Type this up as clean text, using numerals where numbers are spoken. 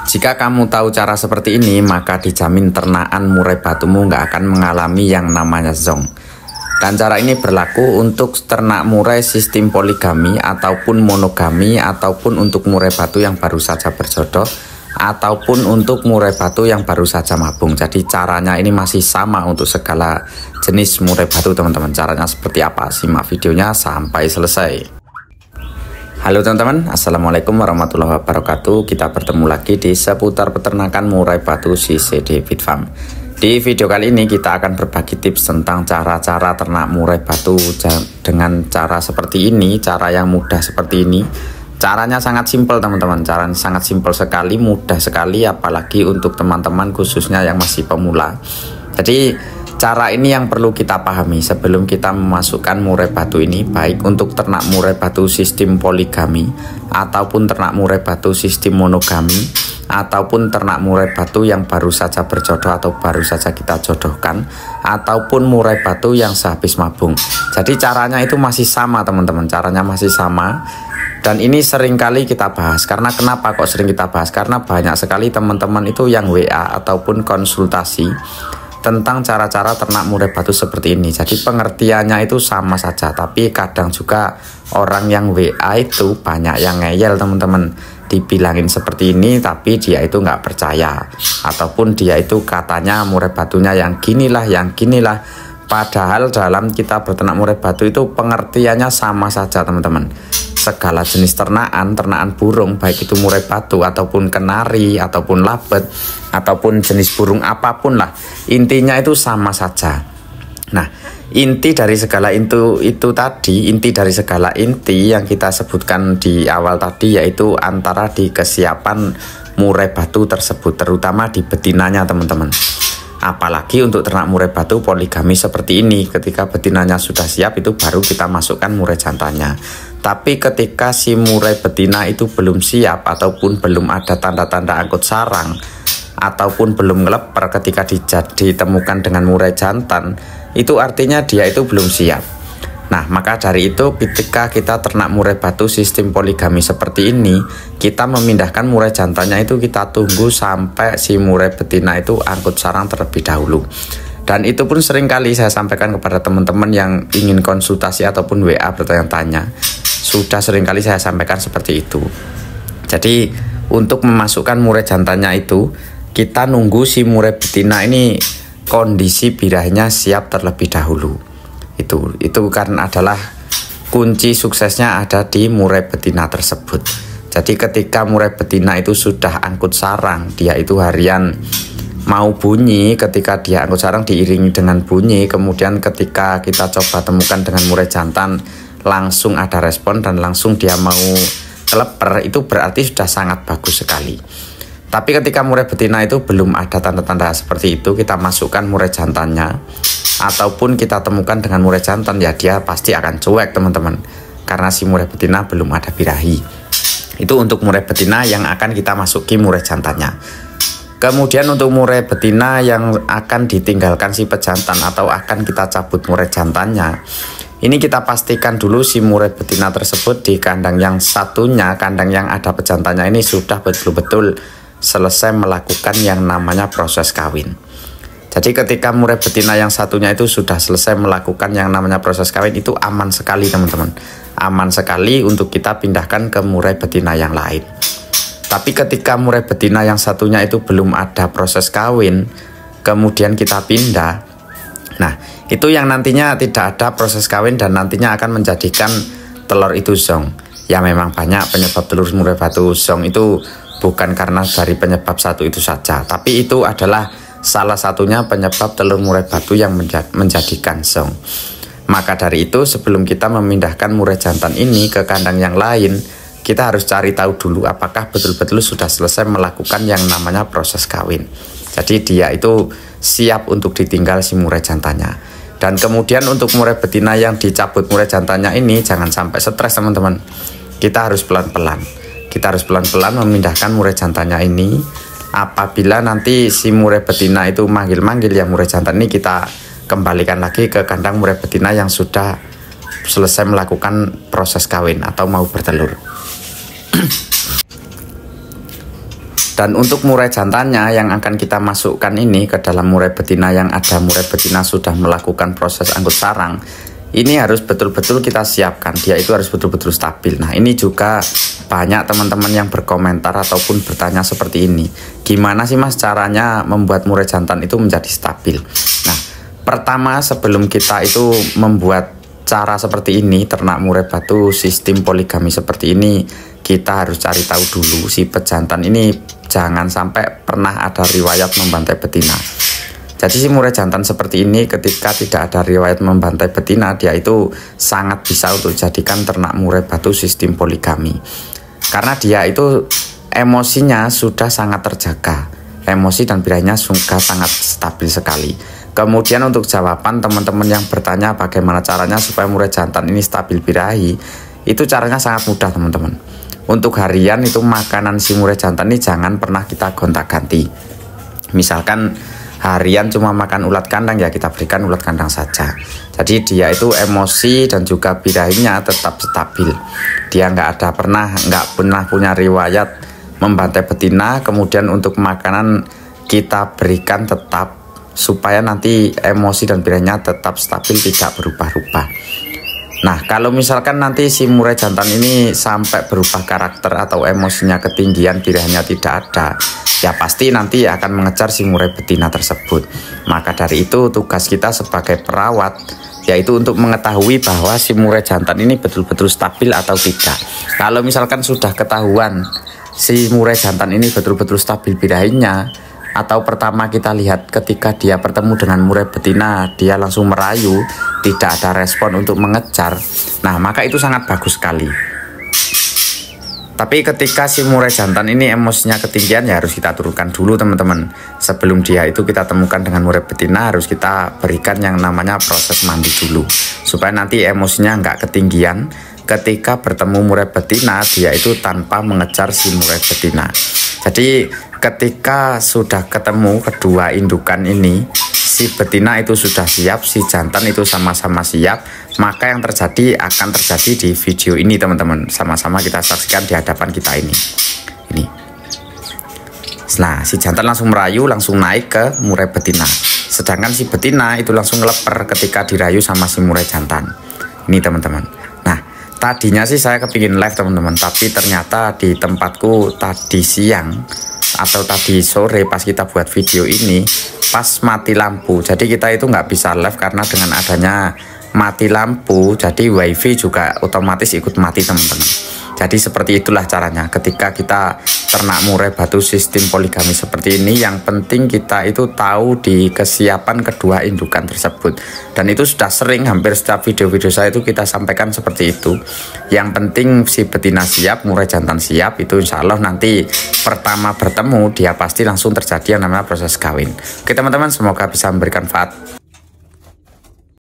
Jika kamu tahu cara seperti ini, maka dijamin ternakan murai batumu nggak akan mengalami yang namanya zong. Dan cara ini berlaku untuk ternak murai sistem poligami ataupun monogami, ataupun untuk murai batu yang baru saja berjodoh, ataupun untuk murai batu yang baru saja mabung. Jadi caranya ini masih sama untuk segala jenis murai batu teman-teman. Caranya seperti apa? Simak videonya sampai selesai. Halo teman-teman, assalamualaikum warahmatullahi wabarakatuh. Kita bertemu lagi di seputar peternakan murai batu CCD Fit Farm. Di video kali ini kita akan berbagi tips tentang cara-cara ternak murai batu dengan cara seperti ini, cara yang mudah seperti ini. Caranya sangat simpel teman-teman, caranya sangat simpel sekali, mudah sekali, apalagi untuk teman-teman khususnya yang masih pemula. Jadi cara ini yang perlu kita pahami sebelum kita memasukkan murai batu ini, baik untuk ternak murai batu sistem poligami, ataupun ternak murai batu sistem monogami, ataupun ternak murai batu yang baru saja berjodoh atau baru saja kita jodohkan, ataupun murai batu yang sehabis mabung. Jadi caranya itu masih sama teman-teman, caranya masih sama. Dan ini sering kali kita bahas. Karena kenapa kok sering kita bahas? Karena banyak sekali teman-teman itu yang WA ataupun konsultasi tentang cara-cara ternak murai batu seperti ini. Jadi pengertiannya itu sama saja, tapi kadang juga orang yang WA itu banyak yang ngeyel teman-teman. Dibilangin seperti ini tapi dia itu nggak percaya, ataupun dia itu katanya murai batunya yang ginilah, yang ginilah. Padahal dalam kita berternak murai batu itu pengertiannya sama saja teman-teman. Segala jenis ternakan burung, baik itu murai batu ataupun kenari ataupun labet ataupun jenis burung apapun lah, intinya itu sama saja. Nah, inti dari segala inti dari segala inti yang kita sebutkan di awal tadi, yaitu antara di kesiapan murai batu tersebut, terutama di betinanya teman-teman. Apalagi untuk ternak murai batu poligami seperti ini, ketika betinanya sudah siap itu baru kita masukkan murai jantannya. Tapi ketika si murai betina itu belum siap, ataupun belum ada tanda-tanda angkut sarang, ataupun belum ngeleper ketika ditemukan dengan murai jantan, itu artinya dia itu belum siap. Nah, maka dari itu ketika kita ternak murai batu sistem poligami seperti ini, kita memindahkan murai jantannya itu kita tunggu sampai si murai betina itu angkut sarang terlebih dahulu. Dan itu pun seringkali saya sampaikan kepada teman-teman yang ingin konsultasi ataupun WA bertanya-tanya. Sudah seringkali saya sampaikan seperti itu. Jadi untuk memasukkan murai jantannya itu, kita nunggu si murai betina ini kondisi birahinya siap terlebih dahulu. Itu kan adalah kunci suksesnya ada di murai betina tersebut. Jadi ketika murai betina itu sudah angkut sarang, dia itu harian mau bunyi, ketika dia angkut sarang diiringi dengan bunyi, kemudian ketika kita coba temukan dengan murai jantan langsung ada respon dan langsung dia mau keleper, itu berarti sudah sangat bagus sekali. Tapi ketika murai betina itu belum ada tanda-tanda seperti itu, kita masukkan murai jantannya ataupun kita temukan dengan murai jantan, ya dia pasti akan cuek teman-teman, karena si murai betina belum ada birahi. Itu untuk murai betina yang akan kita masuki murai jantannya. Kemudian untuk murai betina yang akan ditinggalkan si pejantan atau akan kita cabut murai jantannya, ini kita pastikan dulu si murai betina tersebut di kandang yang satunya, kandang yang ada pejantannya ini sudah betul-betul selesai melakukan yang namanya proses kawin. Jadi ketika murai betina yang satunya itu sudah selesai melakukan yang namanya proses kawin, itu aman sekali teman-teman. Aman sekali untuk kita pindahkan ke murai betina yang lain. Tapi ketika murai betina yang satunya itu belum ada proses kawin, kemudian kita pindah, nah itu yang nantinya tidak ada proses kawin dan nantinya akan menjadikan telur itu zong. Ya memang banyak penyebab telur murai batu zong itu bukan karena dari penyebab satu itu saja, tapi itu adalah salah satunya penyebab telur murai batu yang menjadikan zong. Maka dari itu sebelum kita memindahkan murai jantan ini ke kandang yang lain, kita harus cari tahu dulu apakah betul-betul sudah selesai melakukan yang namanya proses kawin. Jadi dia itu siap untuk ditinggal si murai jantannya. Dan kemudian untuk murai betina yang dicabut murai jantannya ini jangan sampai stres teman-teman. Kita harus pelan-pelan. Kita harus pelan-pelan memindahkan murai jantannya ini. Apabila nanti si murai betina itu manggil-manggil ya murai jantan ini, kita kembalikan lagi ke kandang murai betina yang sudah selesai melakukan proses kawin atau mau bertelur. Dan untuk murai jantannya yang akan kita masukkan ini ke dalam murai betina yang ada murai betina sudah melakukan proses angkut sarang, ini harus betul-betul kita siapkan, dia itu harus betul-betul stabil. Nah ini juga banyak teman-teman yang berkomentar ataupun bertanya seperti ini, gimana sih mas caranya membuat murai jantan itu menjadi stabil. Nah pertama sebelum kita itu membuat cara seperti ini, ternak murai batu sistem poligami seperti ini, kita harus cari tahu dulu si pejantan ini jangan sampai pernah ada riwayat membantai betina. Jadi si murai jantan seperti ini ketika tidak ada riwayat membantai betina, dia itu sangat bisa untuk jadikan ternak murai batu sistem poligami. Karena dia itu emosinya sudah sangat terjaga, emosi dan birahinya sudah sangat stabil sekali. Kemudian untuk jawaban teman-teman yang bertanya bagaimana caranya supaya murai jantan ini stabil birahi, itu caranya sangat mudah teman-teman. Untuk harian itu makanan si murai jantan ini jangan pernah kita gonta-ganti. Misalkan harian cuma makan ulat kandang, ya kita berikan ulat kandang saja. Jadi dia itu emosi dan juga birahinya tetap stabil. Dia nggak pernah punya riwayat membantai betina. Kemudian untuk makanan kita berikan tetap supaya nanti emosi dan birahinya tetap stabil, tidak berubah-ubah. Nah kalau misalkan nanti si murai jantan ini sampai berubah karakter atau emosinya ketinggian, birahinya tidak ada, ya pasti nanti akan mengejar si murai betina tersebut. Maka dari itu tugas kita sebagai perawat yaitu untuk mengetahui bahwa si murai jantan ini betul-betul stabil atau tidak. Kalau misalkan sudah ketahuan si murai jantan ini betul-betul stabil birahinya, atau pertama kita lihat ketika dia bertemu dengan murai betina dia langsung merayu, tidak ada respon untuk mengejar, nah maka itu sangat bagus sekali. Tapi ketika si murai jantan ini emosinya ketinggian, ya harus kita turunkan dulu teman-teman. Sebelum dia itu kita temukan dengan murai betina, harus kita berikan yang namanya proses mandi dulu, supaya nanti emosinya nggak ketinggian. Ketika bertemu murai betina, dia itu tanpa mengejar si murai betina. Jadi ketika sudah ketemu kedua indukan ini, si betina itu sudah siap, si jantan itu sama-sama siap, maka yang terjadi akan terjadi di video ini teman-teman. Sama-sama kita saksikan di hadapan kita ini. Nah si jantan langsung merayu, langsung naik ke murai betina. Sedangkan si betina itu langsung ngeleper ketika dirayu sama si murai jantan. Ini teman-teman. Nah tadinya sih saya kepingin live teman-teman, tapi ternyata di tempatku tadi siang atau tadi sore pas kita buat video ini pas mati lampu, jadi kita itu nggak bisa live karena dengan adanya mati lampu jadi wifi juga otomatis ikut mati teman-teman. Jadi seperti itulah caranya ketika kita ternak murai batu sistem poligami seperti ini. Yang penting kita itu tahu di kesiapan kedua indukan tersebut, dan itu sudah sering hampir setiap video-video saya itu kita sampaikan seperti itu. Yang penting si betina siap, murai jantan siap, itu insya Allah nanti pertama bertemu dia pasti langsung terjadi yang namanya proses kawin. Oke teman-teman, semoga bisa memberikan manfaat.